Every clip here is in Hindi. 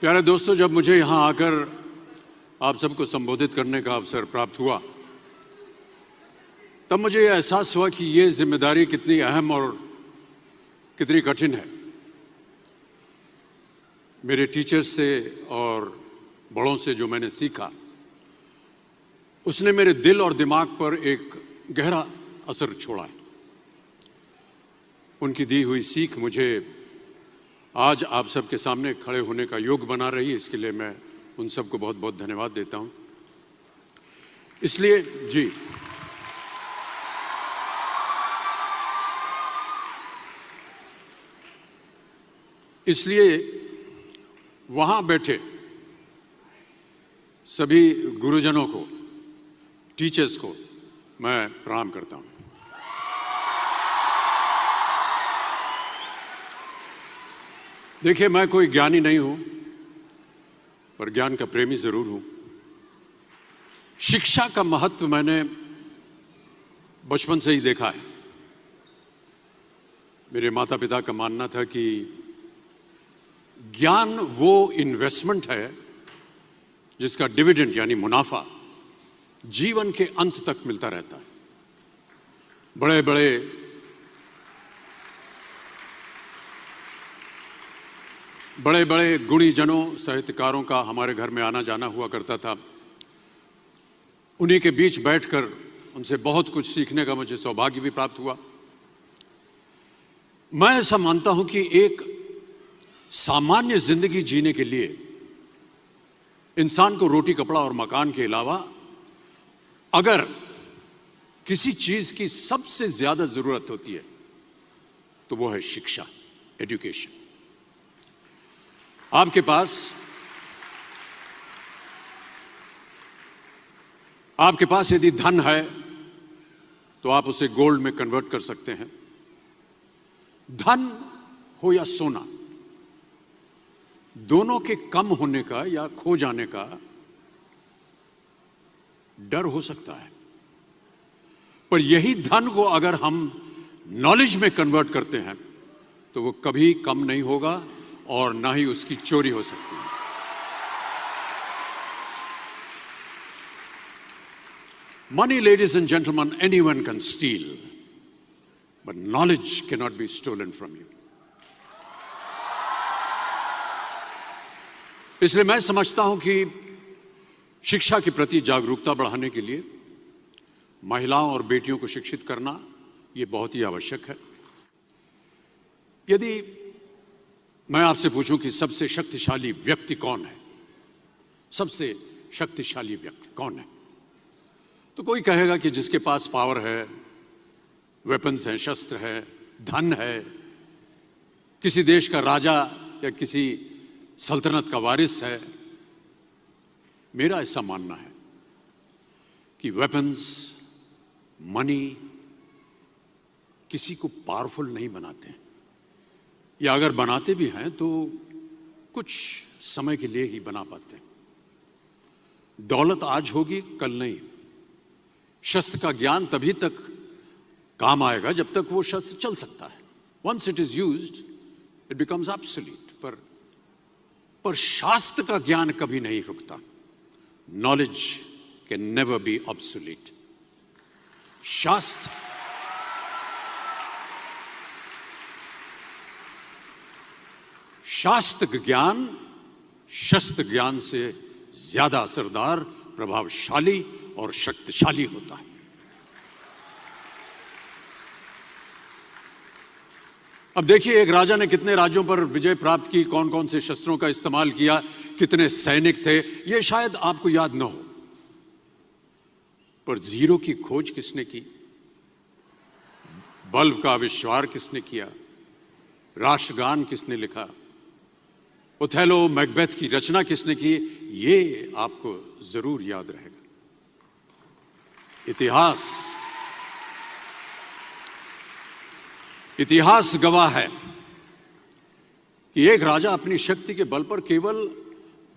प्यारे दोस्तों, जब मुझे यहाँ आकर आप सबको संबोधित करने का अवसर प्राप्त हुआ तब मुझे यह एहसास हुआ कि ये जिम्मेदारी कितनी अहम और कितनी कठिन है। मेरे टीचर्स से और बड़ों से जो मैंने सीखा उसने मेरे दिल और दिमाग पर एक गहरा असर छोड़ा है। उनकी दी हुई सीख मुझे आज आप सबके सामने खड़े होने का योग बना रही है। इसके लिए मैं उन सबको बहुत बहुत धन्यवाद देता हूं। इसलिए वहां बैठे सभी गुरुजनों को, टीचर्स को मैं प्रणाम करता हूं। देखिए, मैं कोई ज्ञानी नहीं हूं, पर ज्ञान का प्रेमी जरूर हूं। शिक्षा का महत्व मैंने बचपन से ही देखा है। मेरे माता पिता का मानना था कि ज्ञान वो इन्वेस्टमेंट है जिसका डिविडेंड यानी मुनाफा जीवन के अंत तक मिलता रहता है। बड़े बड़े गुणीजनों, साहित्यकारों का हमारे घर में आना जाना हुआ करता था। उन्हीं के बीच बैठकर उनसे बहुत कुछ सीखने का मुझे सौभाग्य भी प्राप्त हुआ। मैं ऐसा मानता हूं कि एक सामान्य जिंदगी जीने के लिए इंसान को रोटी, कपड़ा और मकान के अलावा अगर किसी चीज की सबसे ज्यादा जरूरत होती है तो वो है शिक्षा, एजुकेशन। आपके पास यदि धन है तो आप उसे गोल्ड में कन्वर्ट कर सकते हैं। धन हो या सोना, दोनों के कम होने का या खो जाने का डर हो सकता है, पर यही धन को अगर हम नॉलेज में कन्वर्ट करते हैं तो वो कभी कम नहीं होगा और ना ही उसकी चोरी हो सकती है। Money, ladies and gentlemen, anyone can steal, but knowledge cannot be stolen from you. इसलिए मैं समझता हूं कि शिक्षा के प्रति जागरूकता बढ़ाने के लिए महिलाओं और बेटियों को शिक्षित करना यह बहुत ही आवश्यक है। यदि मैं आपसे पूछूं कि सबसे शक्तिशाली व्यक्ति कौन है, सबसे शक्तिशाली व्यक्ति कौन है, तो कोई कहेगा कि जिसके पास पावर है, वेपन्स हैं, शस्त्र है, धन है, किसी देश का राजा या किसी सल्तनत का वारिस है। मेरा ऐसा मानना है कि वेपन्स, मनी किसी को पावरफुल नहीं बनाते, या अगर बनाते भी हैं तो कुछ समय के लिए ही बना पाते हैं। दौलत आज होगी, कल नहीं। शस्त्र का ज्ञान तभी तक काम आएगा जब तक वो शस्त्र चल सकता है। Once it is used it becomes absolute. पर शास्त्र का ज्ञान कभी नहीं रुकता। Knowledge can never be obsolete. शास्त्र ज्ञान शस्त्र ज्ञान से ज्यादा असरदार, प्रभावशाली और शक्तिशाली होता है। अब देखिए, एक राजा ने कितने राज्यों पर विजय प्राप्त की, कौन कौन से शस्त्रों का इस्तेमाल किया, कितने सैनिक थे, यह शायद आपको याद न हो, पर जीरो की खोज किसने की, बल्ब का आविष्कार किसने किया, राष्ट्रगान किसने लिखा, ओथेलो, मैकबेथ की रचना किसने की, ये आपको जरूर याद रहेगा। इतिहास गवाह है कि एक राजा अपनी शक्ति के बल पर केवल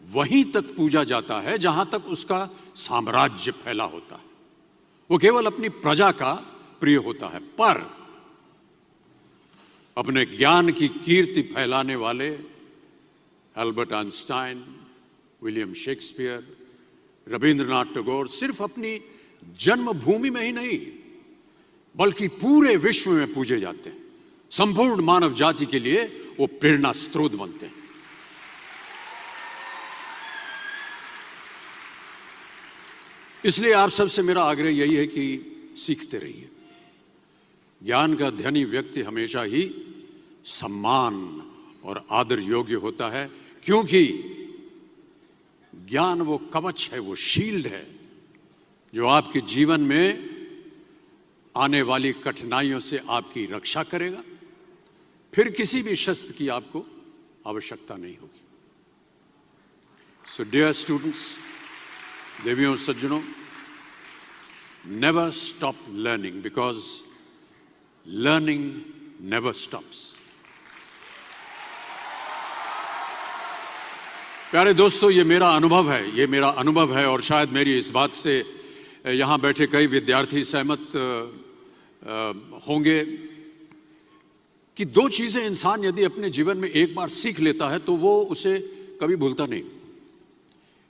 वहीं तक पूजा जाता है जहां तक उसका साम्राज्य फैला होता है। वो केवल अपनी प्रजा का प्रिय होता है, पर अपने ज्ञान की कीर्ति फैलाने वाले Albert Einstein, William Shakespeare, Rabindranath Tagore सिर्फ अपनी जन्मभूमि में ही नहीं बल्कि पूरे विश्व में पूजे जाते हैं। संपूर्ण मानव जाति के लिए वो प्रेरणा स्रोत बनते हैं। इसलिए आप सबसे मेरा आग्रह यही है कि सीखते रहिए। ज्ञान का धनी व्यक्ति हमेशा ही सम्मान और आदर योग्य होता है, क्योंकि ज्ञान वो कवच है, वो शील्ड है जो आपके जीवन में आने वाली कठिनाइयों से आपकी रक्षा करेगा। फिर किसी भी शस्त्र की आपको आवश्यकता नहीं होगी। सो डियर स्टूडेंट्स, देवियों सज्जनों, never stop learning because learning never stops. प्यारे दोस्तों, ये मेरा अनुभव है और शायद मेरी इस बात से यहाँ बैठे कई विद्यार्थी सहमत होंगे कि दो चीजें इंसान यदि अपने जीवन में एक बार सीख लेता है तो वो उसे कभी भूलता नहीं।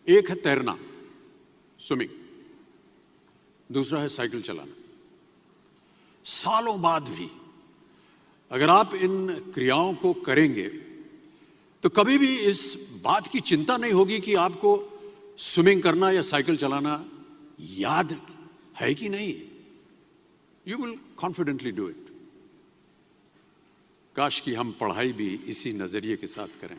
एक है तैरना, स्विमिंग, दूसरा है साइकिल चलाना। सालों बाद भी अगर आप इन क्रियाओं को करेंगे तो कभी भी इस बात की चिंता नहीं होगी कि आपको स्विमिंग करना या साइकिल चलाना याद है कि नहीं। You will confidently do it. काश कि हम पढ़ाई भी इसी नजरिए के साथ करें।